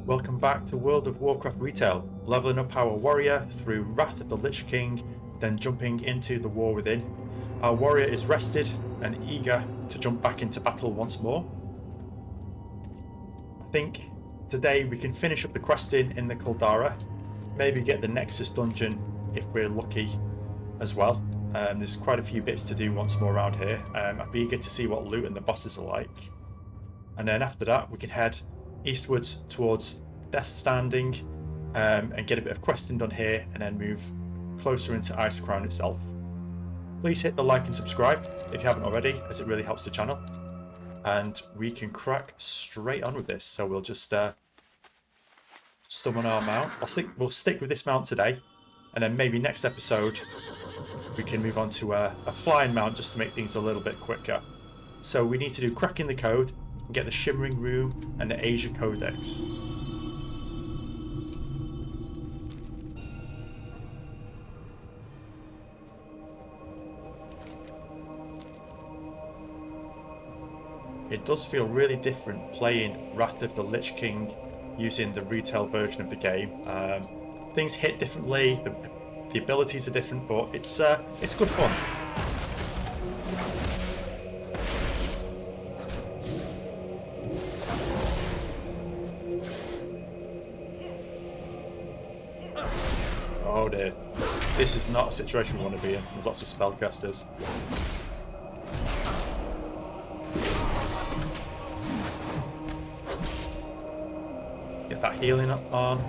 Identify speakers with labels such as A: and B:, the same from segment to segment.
A: Welcome back to World of Warcraft Retail, leveling up our warrior through Wrath of the Lich King, then jumping into the war within. Our warrior is rested and eager to jump back into battle once more. I think today we can finish up the questing in the Caldara, maybe get the Nexus dungeon if we're lucky as well. There's quite a few bits to do once more around here. I'd be eager to see what loot and the bosses are like. And then after that we can head eastwards towards Death Standing and get a bit of questing done here and then move closer into Icecrown itself. Please hit the like and subscribe if you haven't already, as it really helps the channel. And we can crack straight on with this. So we'll just summon our mount. We'll stick with this mount today, and then maybe next episode we can move on to a flying mount just to make things a little bit quicker. So we need to do cracking the code, get the Shimmering Rune and the Asia Codex. It does feel really different playing Wrath of the Lich King using the retail version of the game. Things hit differently, the abilities are different, but it's good fun. Oh dear. This is not a situation we want to be in. There's lots of spellcasters. Get that healing up on.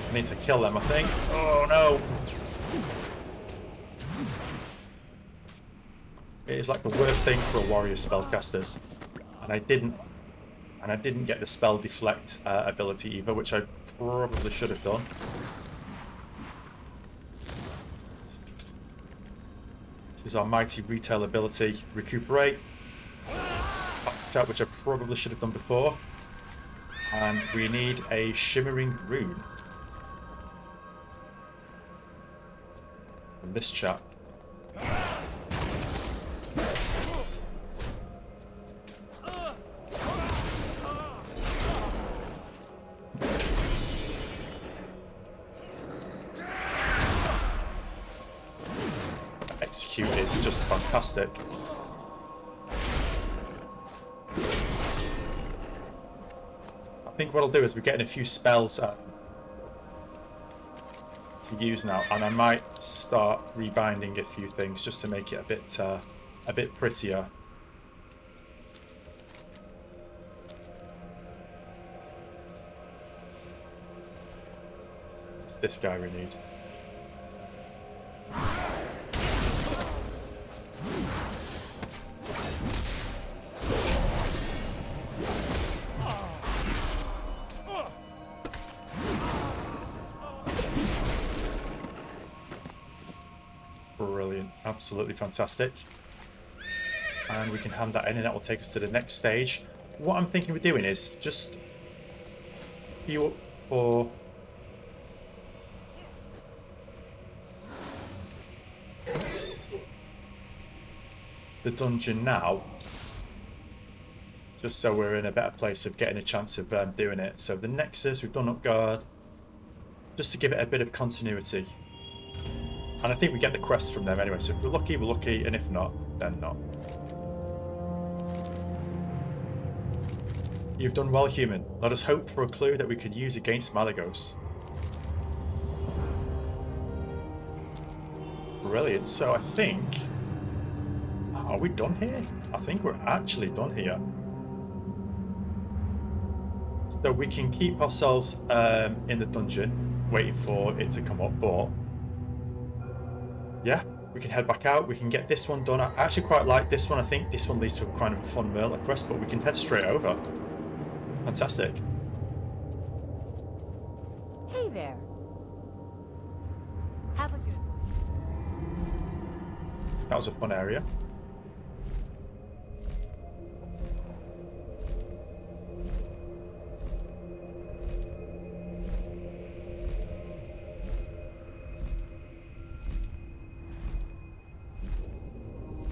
A: I need to kill them, I think. Oh no! It is like the worst thing for a warrior spellcasters, and I didn't get the spell deflect ability either, which I probably should have done. This is our mighty retail ability, recuperate, which I probably should have done before, and we need a Shimmering Rune from this chap. Execute is just fantastic. I think what I'll do is we're getting a few spells to use now, and I might start rebinding a few things just to make it a bit prettier. It's this guy we need. Brilliant, absolutely fantastic. And we can hand that in, and that will take us to the next stage. What I'm thinking we're doing is just heal up for the dungeon now, just so we're in a better place of getting a chance of doing it. So the Nexus, we've done Upguard, just to give it a bit of continuity. And I think we get the quests from them anyway, so if we're lucky, and if not, then not. You've done well, human. Let us hope for a clue that we could use against Malygos. Brilliant. So I think... Are we done here? I think we're actually done here. So we can keep ourselves in the dungeon, waiting for it to come up, but... yeah, we can head back out, we can get this one done. I actually quite like this one. I think this one leads to kind of a fun Merlin quest, but we can head straight over. Fantastic.
B: Hey there. Have a good...
A: That was a fun area.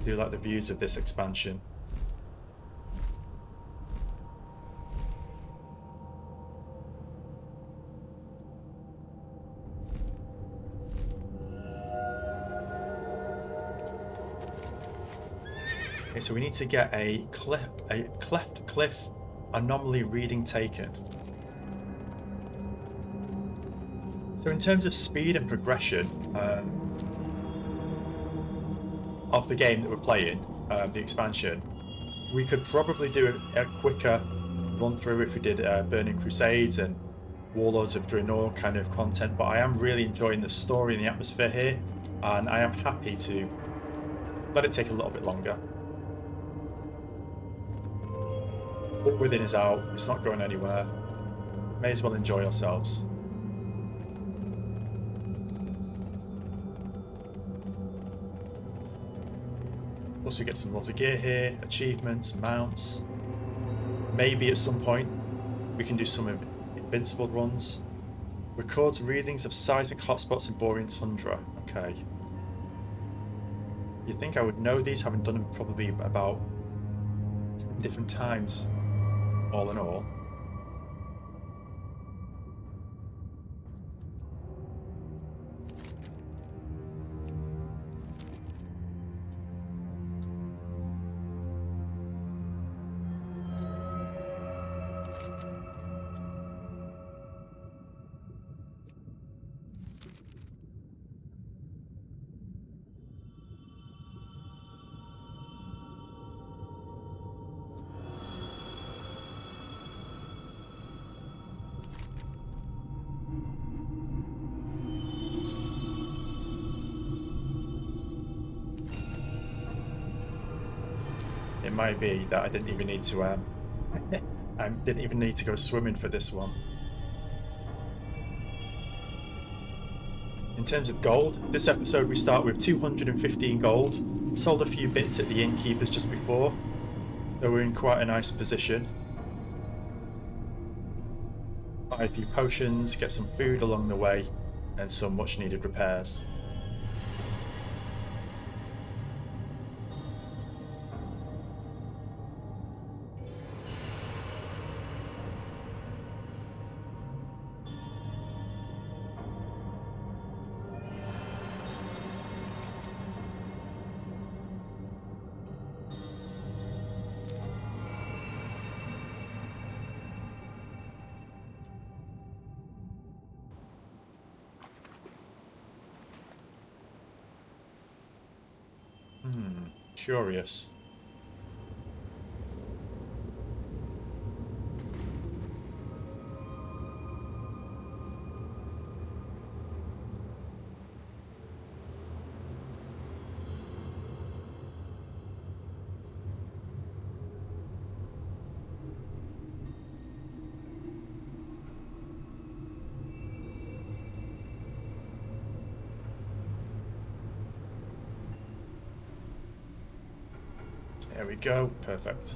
A: do like the views of this expansion. Okay, so we need to get a cleft cliff anomaly reading taken. So in terms of speed and progression of the game that we're playing, the expansion, we could probably do a quicker run through if we did Burning Crusades and Warlords of Draenor kind of content, but I am really enjoying the story and the atmosphere here, and I am happy to let it take a little bit longer. What within is out, it's not going anywhere. May as well enjoy ourselves. Plus we get some lot of gear here, achievements, mounts. Maybe at some point we can do some invincible runs. Records readings of seismic hotspots in boreal tundra. Okay. You'd think I would know these, having done them probably about 10 different times, all in all. It might be that I didn't even need to I didn't even need to go swimming for this one. In terms of gold, this episode we start with 215 gold. Sold a few bits at the innkeepers just before, so we're in quite a nice position. Buy a few potions, get some food along the way, and some much needed repairs. Curious. There we go, perfect.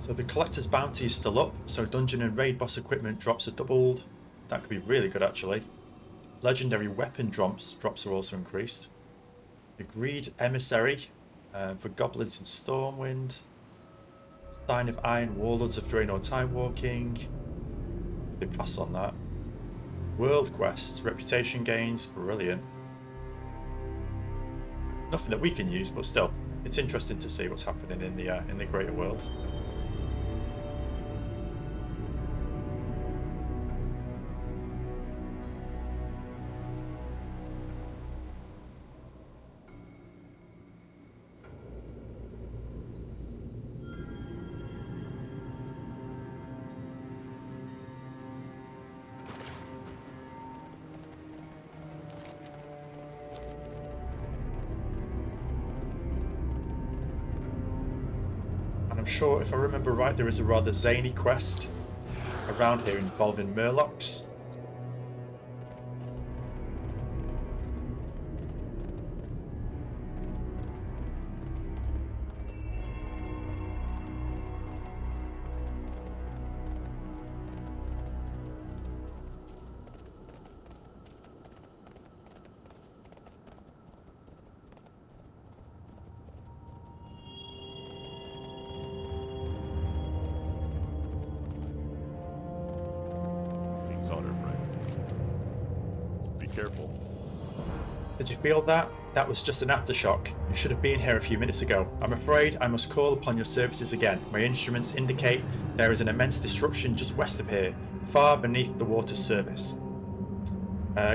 A: So the collector's bounty is still up, so dungeon and raid boss equipment drops are doubled. That could be really good actually. Legendary weapon drops are also increased. Agreed emissary for goblins in Stormwind. Sign of Iron, Warlords of Draenor time walking. They pass on that. World quests, reputation gains, brilliant. Nothing that we can use, but still, it's interesting to see what's happening in the greater world. I'm sure, if I remember right, there is a rather zany quest around here involving murlocs.
B: Careful.
A: Did you feel that? That was just an aftershock. You should have been here a few minutes ago. I'm afraid I must call upon your services again. My instruments indicate there is an immense disruption just west of here, far beneath the water surface.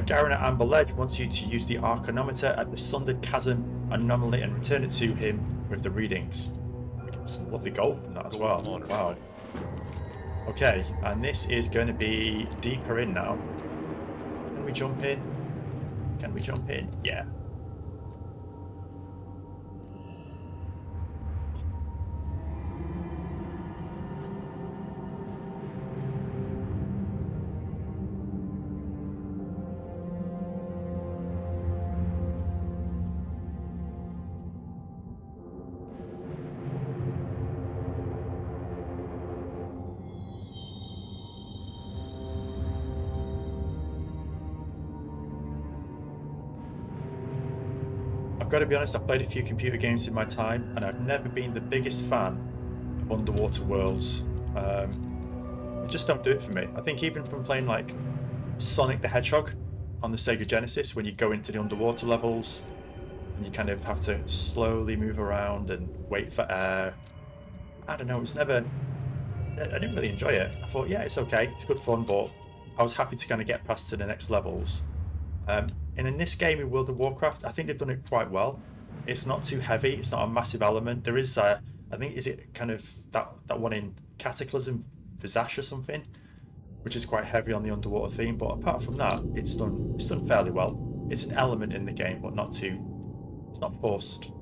A: Garen at Amber Ledge wants you to use the Arcanometer at the Sundered Chasm anomaly and return it to him with the readings. We get some lovely gold from that as well. Wow. Okay, and this is going to be deeper in now. Can we jump in? Can we jump in? Yeah. I've got to be honest, I've played a few computer games in my time, and I've never been the biggest fan of underwater worlds. They just don't do it for me. I think even from playing like Sonic the Hedgehog on the Sega Genesis, when you go into the underwater levels and you kind of have to slowly move around and wait for air. I don't know, it's never... I didn't really enjoy it. I thought, yeah, it's okay, it's good fun, but I was happy to kind of get past to the next levels. And in this game in World of Warcraft, I think they've done it quite well. It's not too heavy, it's not a massive element. There is, I think, is it kind of that one in Cataclysm, Visage or something, which is quite heavy on the underwater theme. But apart from that, it's done fairly well. It's an element in the game, but not too. It's not forced.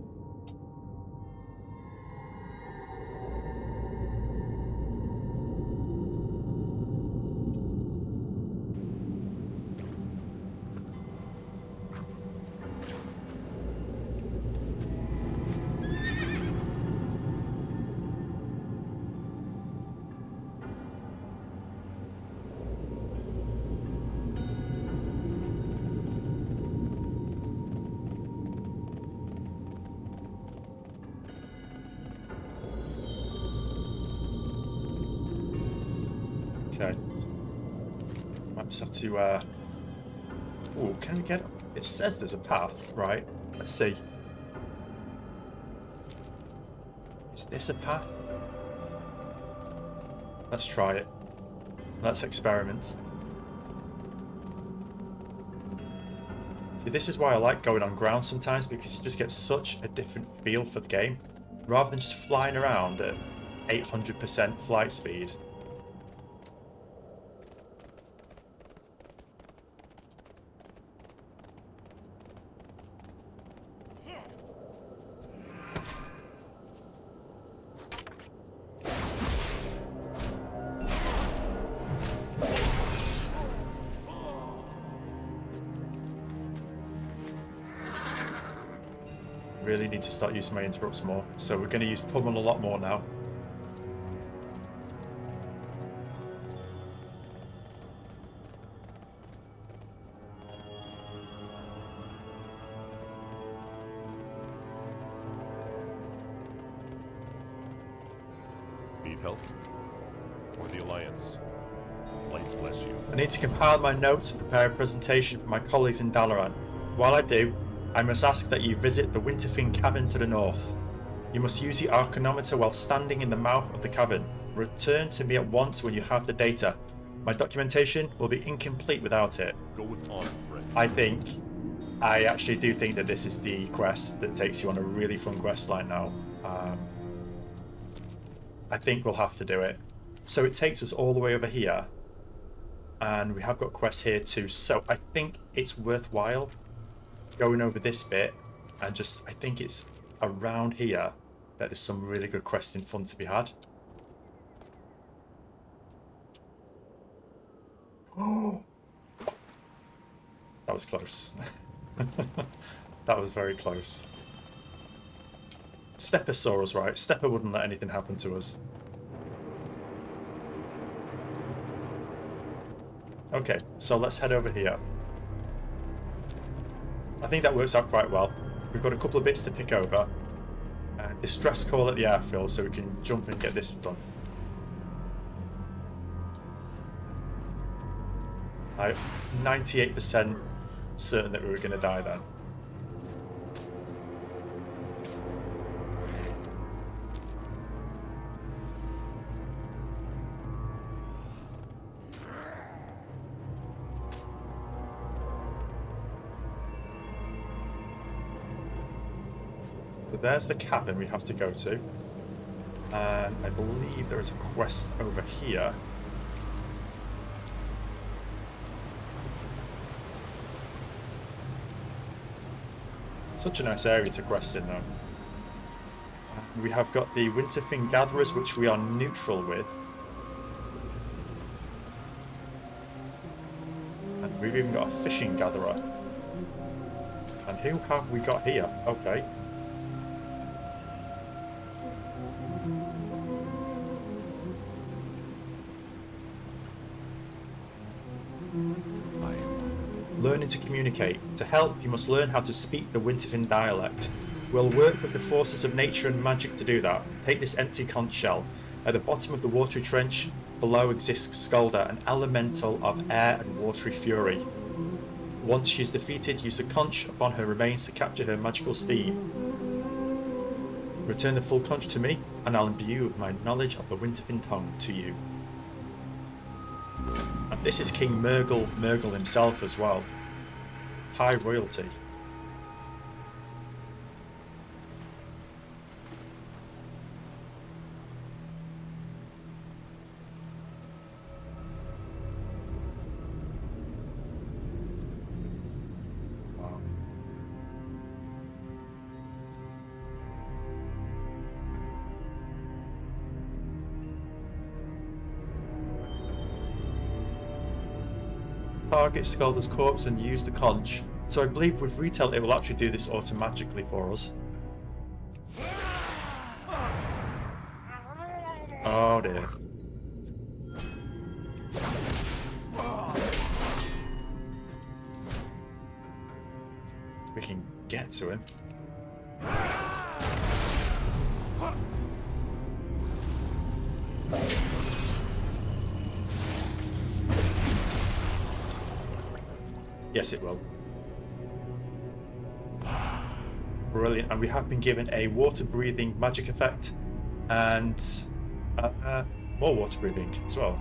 A: Okay. Might just have to. Oh, can we get? It says there's a path, right? Let's see. Is this a path? Let's try it. Let's experiment. See, this is why I like going on ground sometimes, because you just get such a different feel for the game. Rather than just flying around at 800% flight speed. Really need to start using my interrupts more. So we're going to use pummel a lot more now.
B: Need help? For the Alliance. Light bless you.
A: I need to compile my notes and prepare a presentation for my colleagues in Dalaran. While I do, I must ask that you visit the Winterfin Cavern to the north. You must use the Arcanometer while standing in the mouth of the cavern. Return to me at once when you have the data. My documentation will be incomplete without it.
B: Go with honor, friend.
A: I actually do think that this is the quest that takes you on a really fun quest line now. I think we'll have to do it. So it takes us all the way over here. And we have got quests here too. So I think it's worthwhile going over this bit, and just I think it's around here that there's some really good questing fun to be had. Oh, that was close. That was very close. Stepper saw us, right? Stepper wouldn't let anything happen to us. Okay, so let's head over here. I think that works out quite well. We've got a couple of bits to pick over. Distress call at the airfield so we can jump and get this done. I'm 98% certain that we were going to die then. So there's the cabin we have to go to. And I believe there is a quest over here. Such a nice area to quest in, though. We have got the Winterfin Gatherers, which we are neutral with. And we've even got a Fishing Gatherer. And who have we got here? Okay. Learning to communicate. To help, you must learn how to speak the Winterfin dialect. We'll work with the forces of nature and magic to do that. Take this empty conch shell. At the bottom of the watery trench below exists Skalda, an elemental of air and watery fury. Once she is defeated, use the conch upon her remains to capture her magical steed. Return the full conch to me, and I'll imbue my knowledge of the Winterfin tongue to you. And this is King Murgle himself as well. High royalty. Wow. Target Skalda's corpse and use the conch. So I believe with retail it will actually do this automatically for us. Oh dear. We can get to him. Yes, it will. Brilliant, and we have been given a water breathing magic effect and more water breathing as well.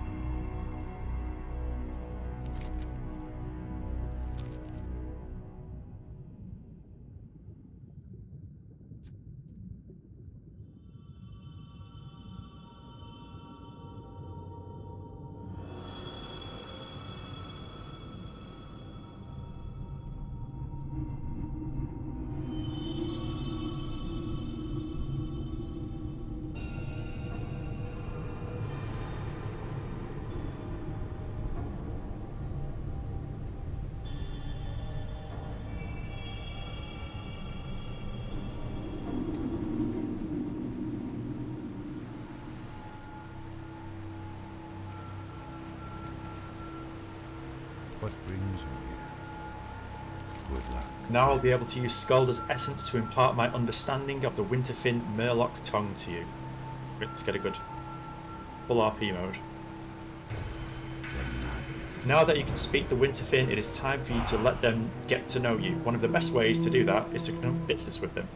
C: What brings you here? Good luck.
A: Now I'll be able to use Skalda's essence to impart my understanding of the Winterfin Murloc tongue to you. Let's get a good full RP mode. Now that you can speak the Winterfin, it is time for you to let them get to know you. One of the best ways to do that is to conduct business with them.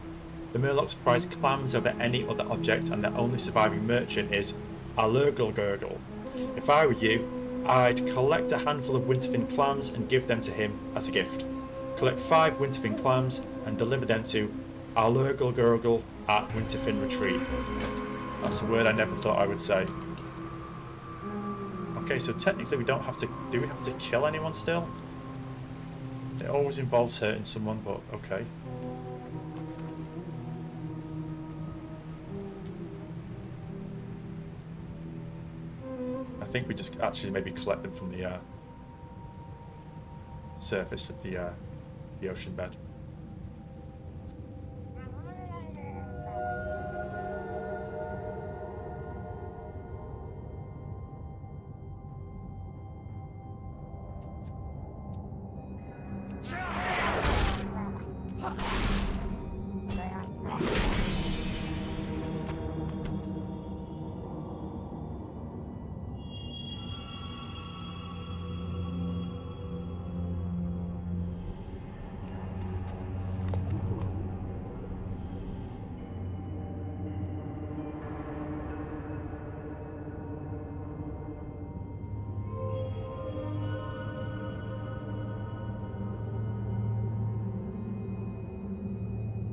A: The Murlocs prize clams over any other object, and their only surviving merchant is Gurgle. If I were you, I'd collect a handful of Winterfin clams and give them to him as a gift. Collect 5 Winterfin clams and deliver them to Gurgle at Winterfin Retreat. That's a word I never thought I would say. Okay, so technically we don't have to... Do we have to kill anyone still? It always involves hurting someone, but okay. I think we just actually maybe collect them from the surface of the ocean bed.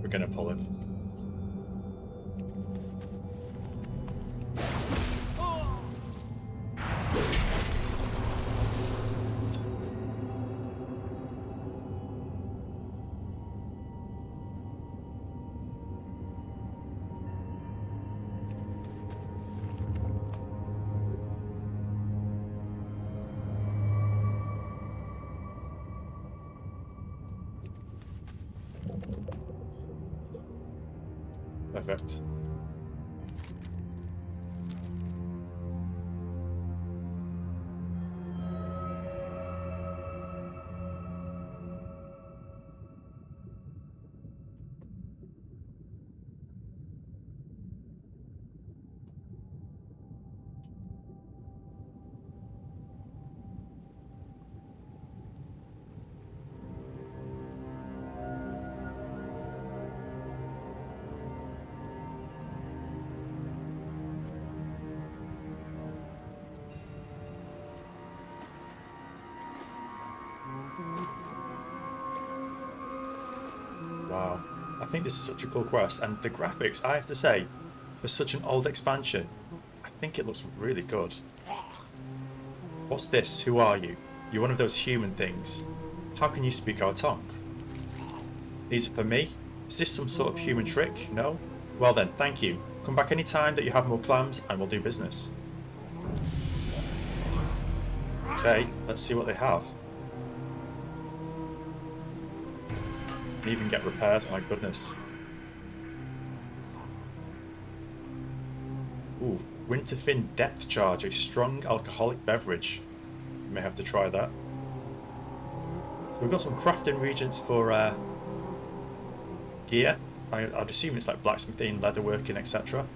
A: We're gonna pull it. Perfect. Wow. I think this is such a cool quest, and the graphics, I have to say, for such an old expansion, I think it looks really good. What's this? Who are you? You're one of those human things. How can you speak our tongue? These are for me? Is this some sort of human trick? No? Well then, thank you. Come back any time that you have more clams and we'll do business. Okay, let's see what they have. Can even get repairs, my goodness. Ooh, Winterfin Depth Charge, a strong alcoholic beverage. You may have to try that. So we've got some crafting regions for gear. I'd assume it's like blacksmithing, leatherworking, etc.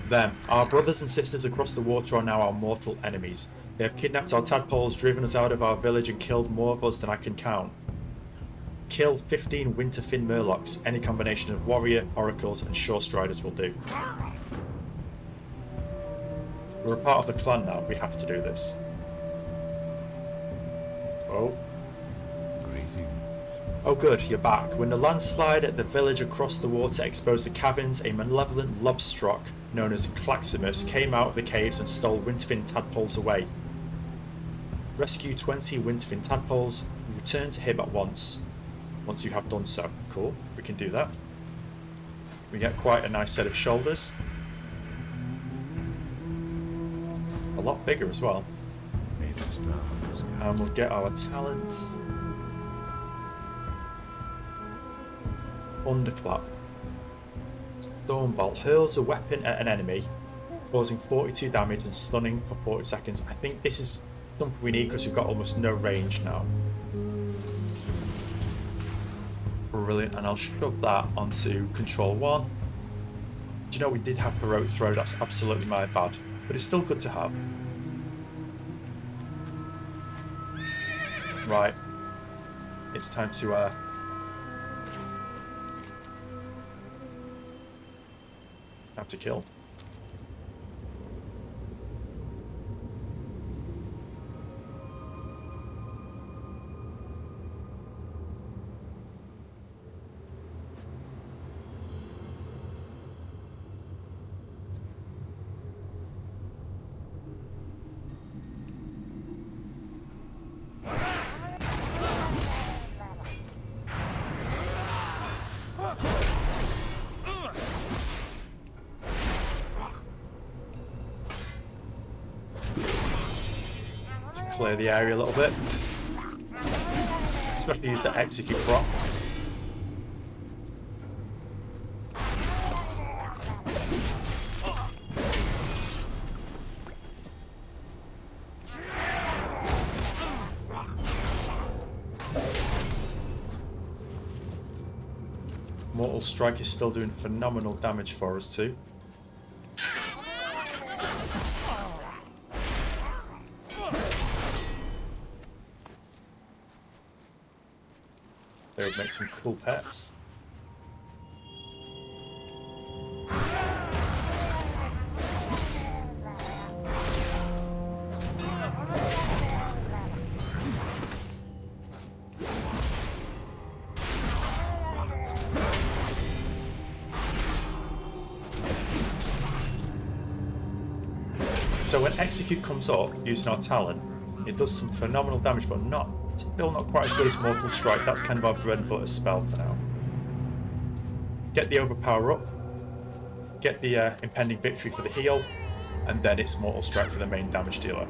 A: Them, our brothers and sisters across the water are now our mortal enemies. They have kidnapped our tadpoles, driven us out of our village and killed more of us than I can count. Kill 15 Winterfin Murlocs. Any combination of warrior, oracles and shore striders will do. We're a part of the clan now, we have to do this. Oh. Oh good, you're back. When the landslide at the village across the water exposed the caverns, a malevolent lobstrock known as Claximus came out of the caves and stole Winterfin tadpoles away. Rescue 20 Winterfin tadpoles, return to him at once you have done so. Cool, we can do that. We get quite a nice set of shoulders. A lot bigger as well. And we'll get our talent. Thunderclap. Stormbolt hurls a weapon at an enemy, causing 42 damage and stunning for 40 seconds. I think this is something we need because we've got almost no range now. Brilliant, and I'll shove that onto control 1. Do you know we did have heroic throw? That's absolutely my bad, but it's still good to have. Right, it's time to kill. clear the area a little bit. Especially use the execute prop. Mortal Strike is still doing phenomenal damage for us too. They would make some cool pets. So when Execute comes up using our talent, it does some phenomenal damage, but still not quite as good as Mortal Strike. That's kind of our bread and butter spell for now. Get the Overpower up, get the Impending Victory for the heal, and then it's Mortal Strike for the main damage dealer.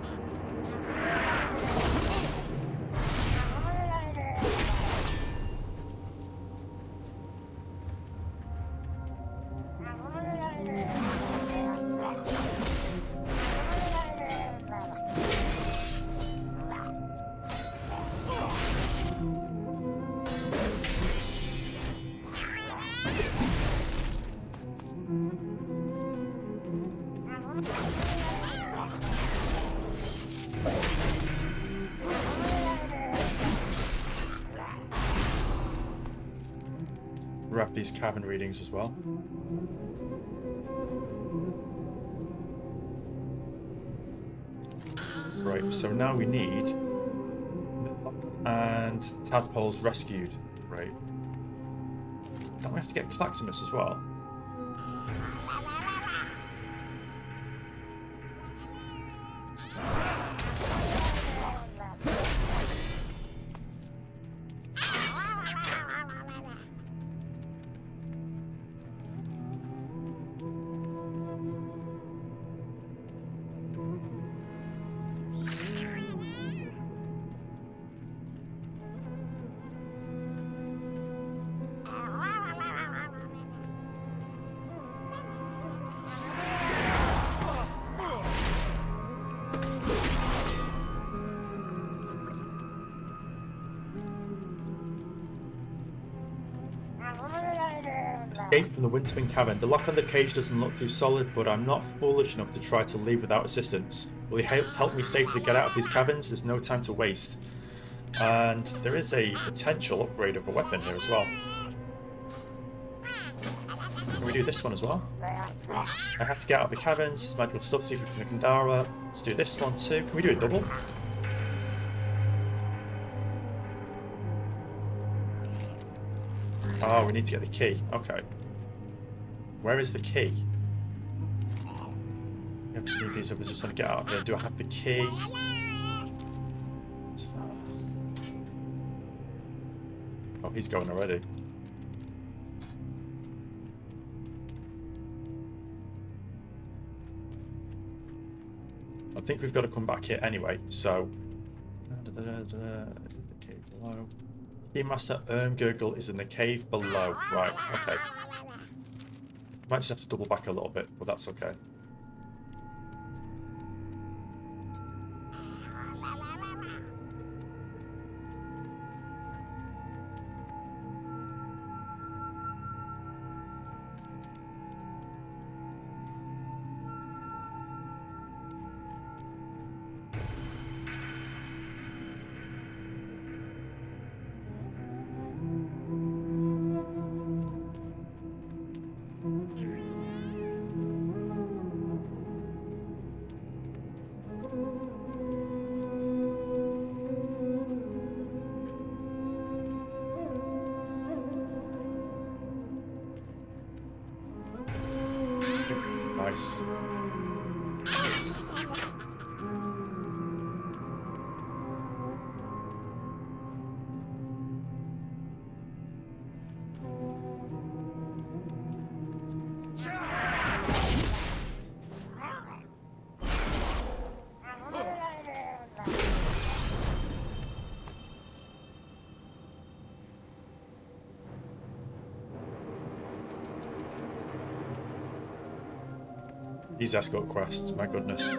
A: Grab these cavern readings as well. Right, so now we need and tadpoles rescued. Right. Don't we have to get Claximus as well? Escape from the Winterman Cavern. The lock on the cage doesn't look too solid, but I'm not foolish enough to try to leave without assistance. Will you help me safely get out of these caverns? There's no time to waste. And there is a potential upgrade of a weapon here as well. Can we do this one as well? I have to get out of the caverns. It's magical stuff secret from the Kandara. Let's do this one too. Can we do a double? Oh, we need to get the key. Okay. Where is the key? Yeah, we need these. I just want to get out of here. Do I have the key? What's that? Oh, he's going already. I think we've got to come back here anyway, so... The cave below. Keymaster Gurgle is in the cave below. Right, okay. Might just have to double back a little bit, but that's okay. Nice. These escort quests, my goodness.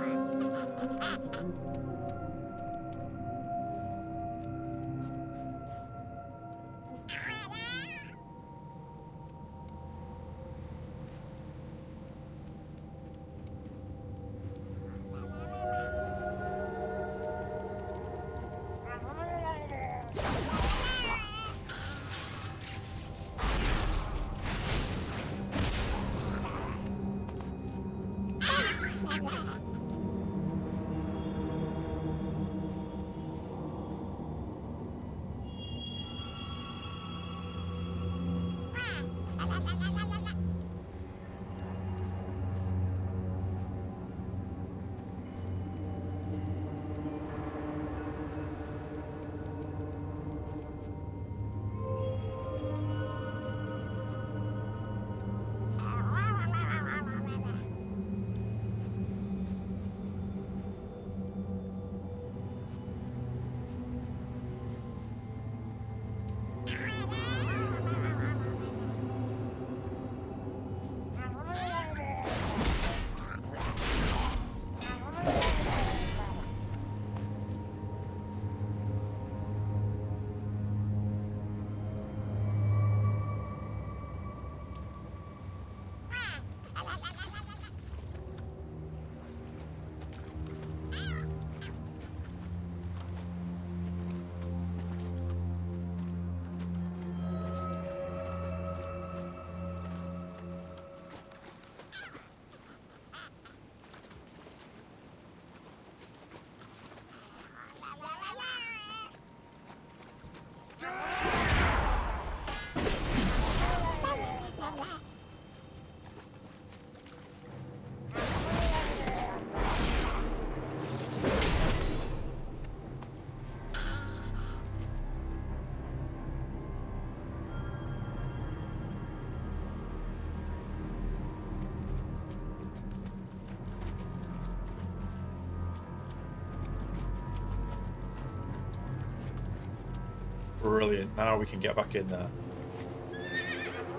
A: Brilliant, now we can get back in there.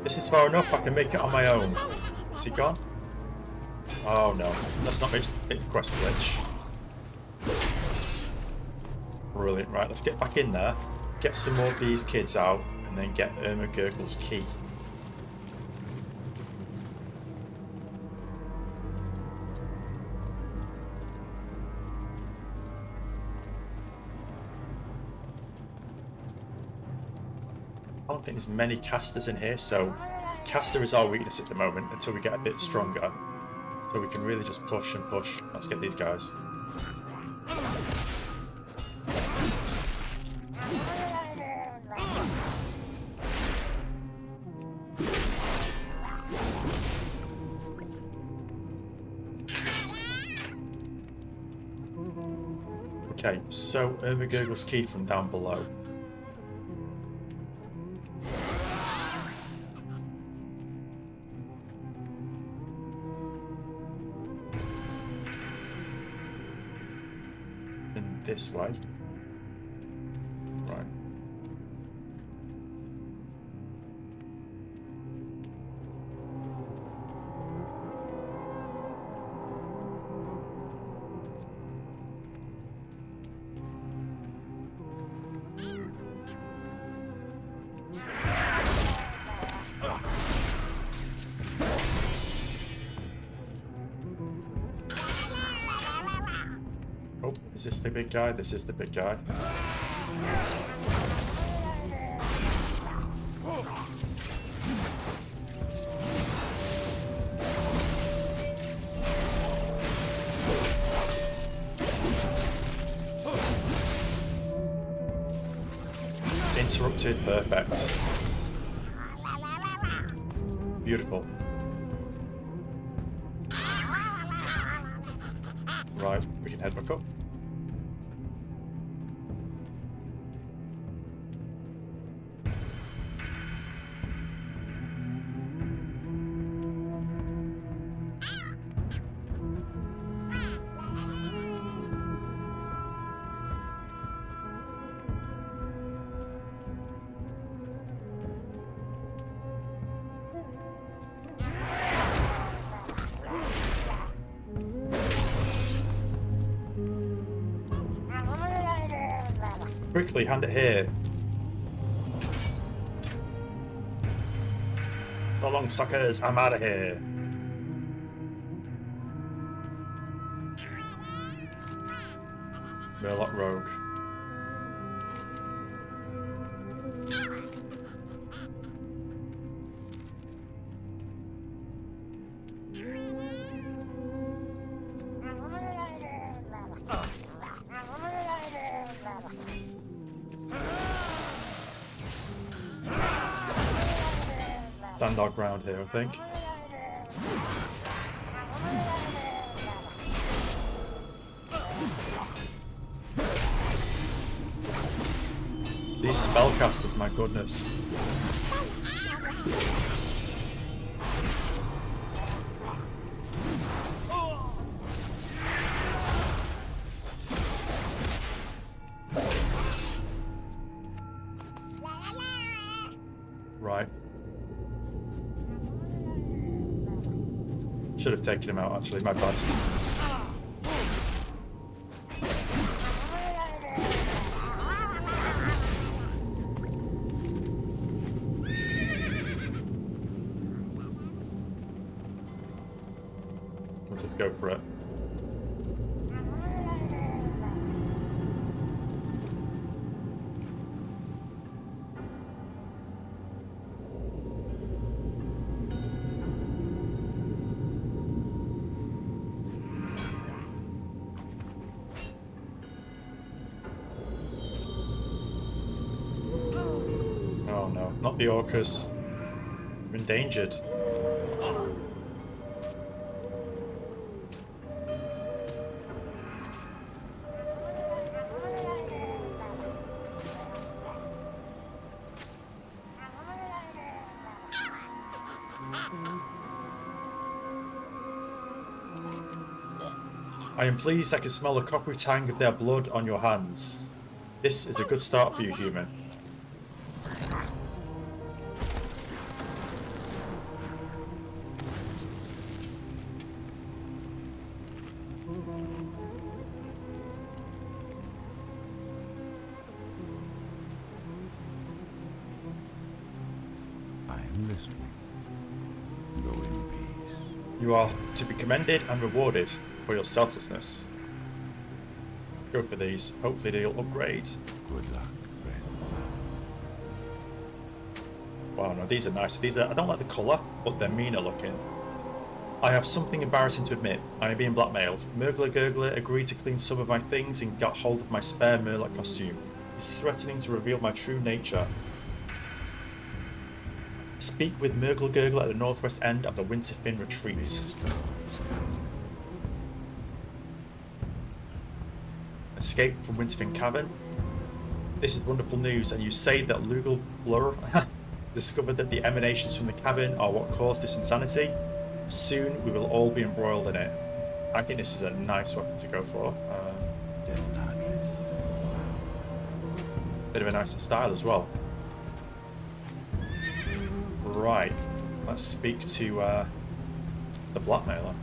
A: This is far enough, I can make it on my own. Is he gone? Oh no, let's not make the quest glitch. Brilliant, right, let's get back in there, get some more of these kids out, and then get Irma Gurgle's key. I don't think there's many casters in here, so caster is our weakness at the moment until we get a bit stronger. So we can really just push and push. Let's get these guys. Okay, so Irma Gurgle's key from down below. This way. Right. Oh, is this the big guy? This is the big guy. Interrupted, perfect. Beautiful. Right, we can head back up. Quickly, hand it here. So long, suckers. I'm out of here. Murloc Rogue. Stand our ground here, I think. These spellcasters, my goodness. Right. Should have taken him out, actually. My bad. We'll just go for it. Oh no, not the orcas. We're endangered. I am pleased I can smell the coppery tang of their blood on your hands. This is a good start for you, human.
C: I am listening. Go in peace.
A: You are to be commended and rewarded for your selflessness. Go for these. Hopefully they'll upgrade.
C: Good luck, friend.
A: Wow, no, these are nice. These are, I don't like the colour, but they're meaner looking. I have something embarrassing to admit. I am being blackmailed. Murgler Gurgler agreed to clean some of my things and got hold of my spare Murloc costume. He's threatening to reveal my true nature. Speak with Murgle Gurgler at the northwest end of the Winterfin retreat. Escape from Winterfin Cavern. This is wonderful news, and you say that Lugal Blur discovered that the emanations from the cavern are what caused this insanity. Soon we will all be embroiled in it. I think this is a nice weapon to go for. Bit of a nicer style as well. Right, let's speak to the blackmailer.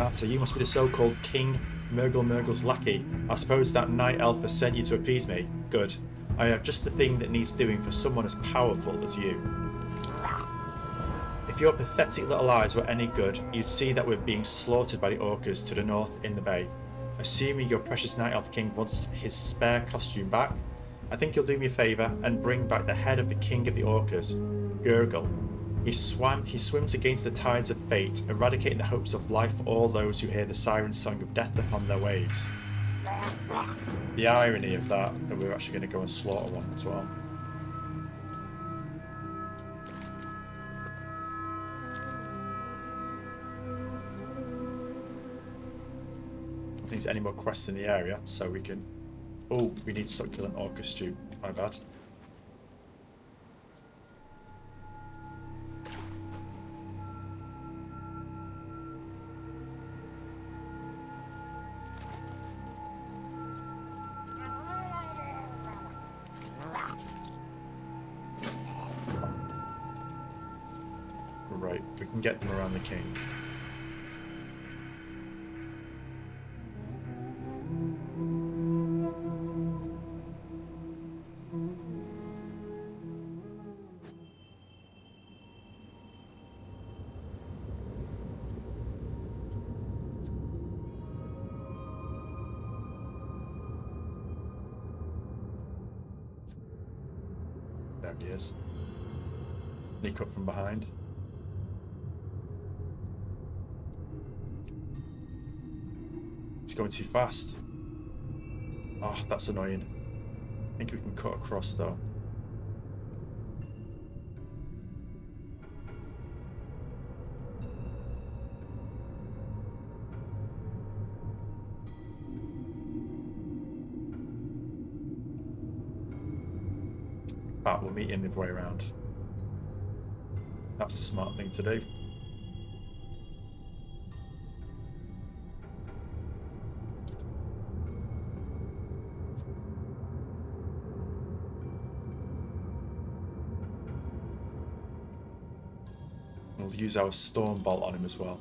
A: Ah, so you must be the so-called King Murgle's lackey. I suppose that night elf has sent you to appease me. Good. I have just the thing that needs doing for someone as powerful as you. If your pathetic little eyes were any good, you'd see that we're being slaughtered by the orcas to the north in the bay. Assuming your precious Night Elf King wants his spare costume back, I think you'll do me a favour and bring back the head of the King of the Orcas, Gurgle. He swims against the tides of fate, eradicating the hopes of life for all those who hear the siren song of death upon their waves. The irony of that we're actually going to go and slaughter one as well. I don't think there's any more quests in the area, so we can... Oh, we need succulent orca stew. My bad. Right, we can get them around the king. There he is. Sneak up from behind. He's going too fast. Oh, that's annoying. I think we can cut across though. But we'll meet him midway around. That's the smart thing to do. We'll use our storm bolt on him as well.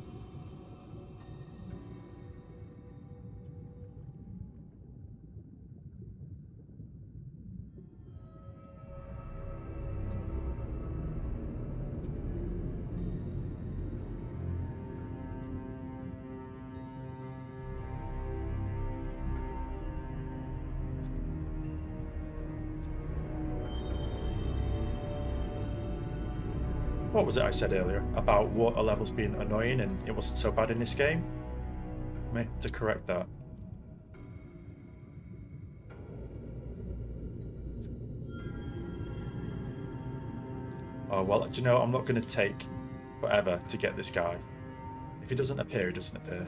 A: What was it I said earlier about water levels being annoying and it wasn't so bad in this game? I may have to correct that. Oh, well, do you know, I'm not going to take forever to get this guy. If he doesn't appear, he doesn't appear.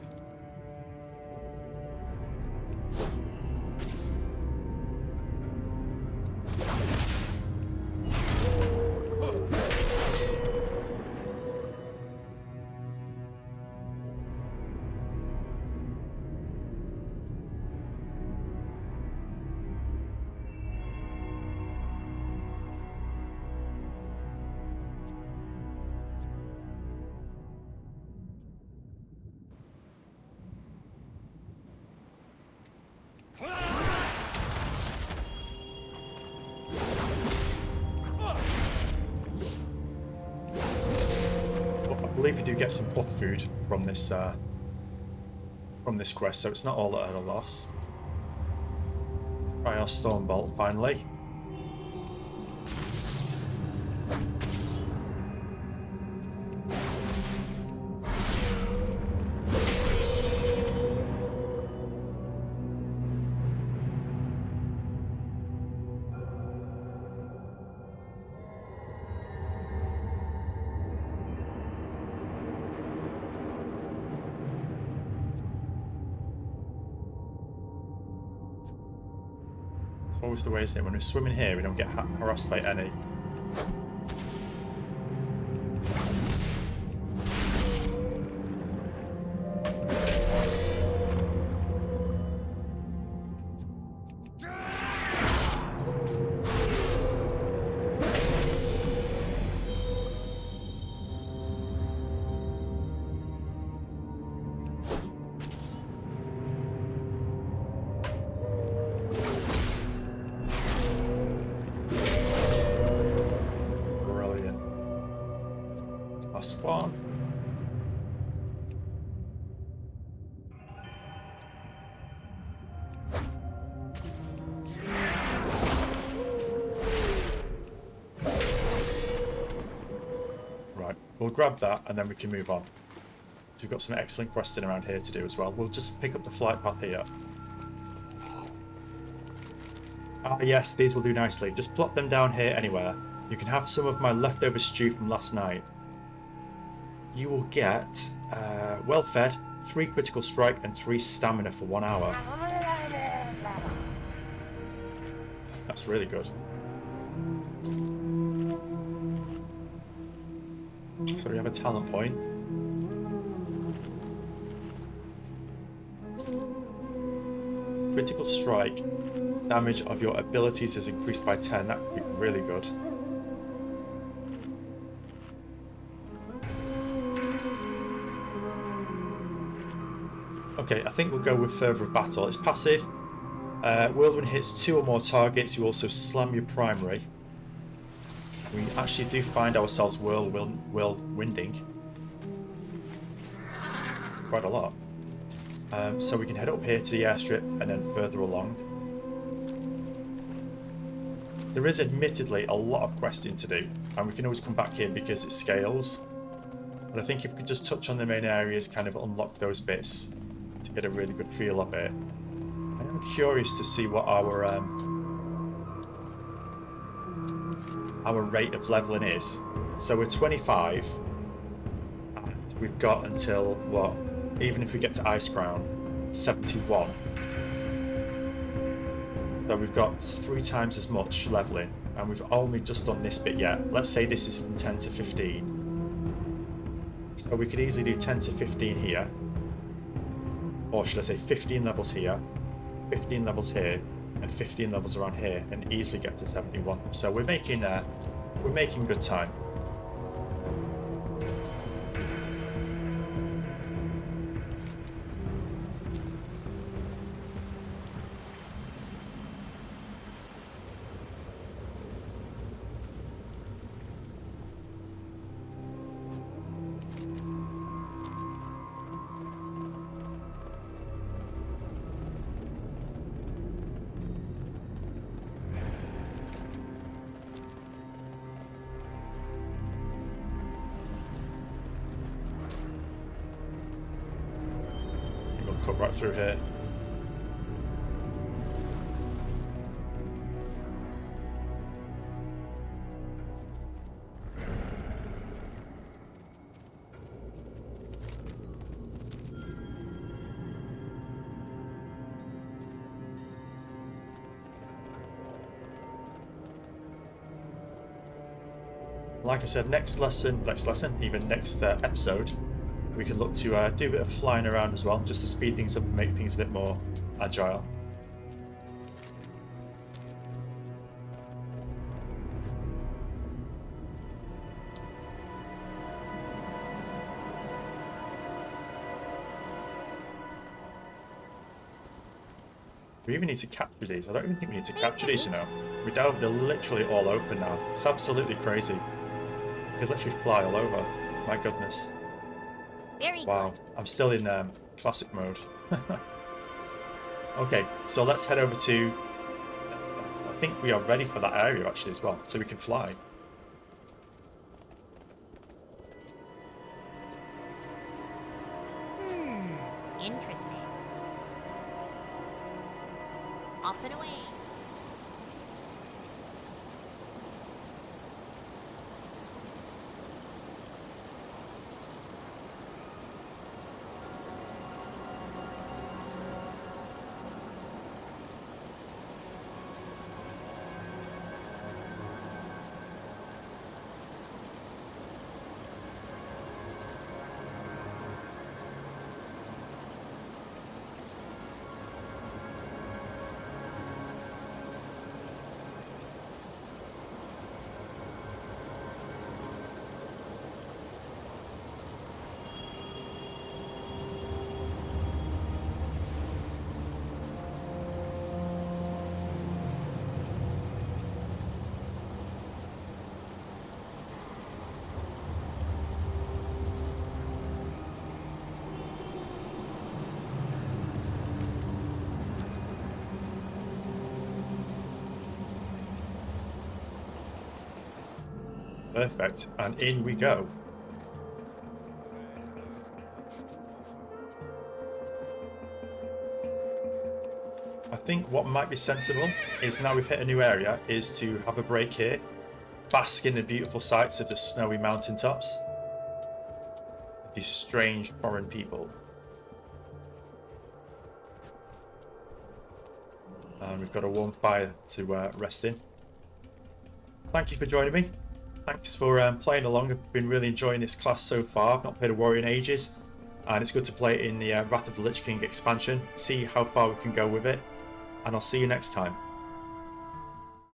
A: I believe you do get some buff food from this quest, so it's not all at a loss. Try our storm bolt finally. It's always the way, isn't it? When we're swimming here, we don't get harassed by any. One. Right, we'll grab that and then we can move on. So we've got some excellent questing around here to do as well. We'll just pick up the flight path here. Ah yes, these will do nicely. Just plop them down here anywhere. You can have some of my leftover stew from last night. You will get well fed, 3 critical strike and 3 stamina for 1 hour. That's really good. So we have a talent point. Critical strike, damage of your abilities is increased by 10. That could be really good. Okay, I think we'll go with Fervor of Battle. It's passive. Whirlwind hits 2 or more targets. You also slam your primary. We actually do find ourselves whirlwinding quite a lot. So we can head up here to the airstrip and then further along. There is admittedly a lot of questing to do, and we can always come back here because it scales. But I think if we could just touch on the main areas, kind of unlock those bits to get a really good feel of it. I am curious to see what our rate of leveling is. So we're 25, and we've got until what? Even if we get to Ice Crown, 71. So we've got 3 times as much leveling, and we've only just done this bit yet. Let's say this is from 10 to 15. So we could easily do 10 to 15 here, or should I say 15 levels here, 15 levels here, and 15 levels around here, and easily get to 71. So we're making good time. Cut right through here. Like I said, next episode, we can look to do a bit of flying around as well, just to speed things up and make things a bit more agile. We even need to capture these. I don't even think we need to capture these, you know. We don't. They're literally all open now. It's absolutely crazy. You could literally fly all over. My goodness.
D: Very
A: Wow,
D: good.
A: I'm still in classic mode. Okay, so let's head over to... I think we are ready for that area actually as well, so we can fly.
D: Interesting. Off and away.
A: Perfect, and in we go. I think what might be sensible is, now we've hit a new area, is to have a break here, bask in the beautiful sights of the snowy mountaintops, these strange foreign people. And we've got a warm fire to rest in. Thank you for joining me. Thanks for playing along. I've been really enjoying this class so far. I've not played a warrior in ages, and it's good to play it in the Wrath of the Lich King expansion, see how far we can go with it, and I'll see you next time.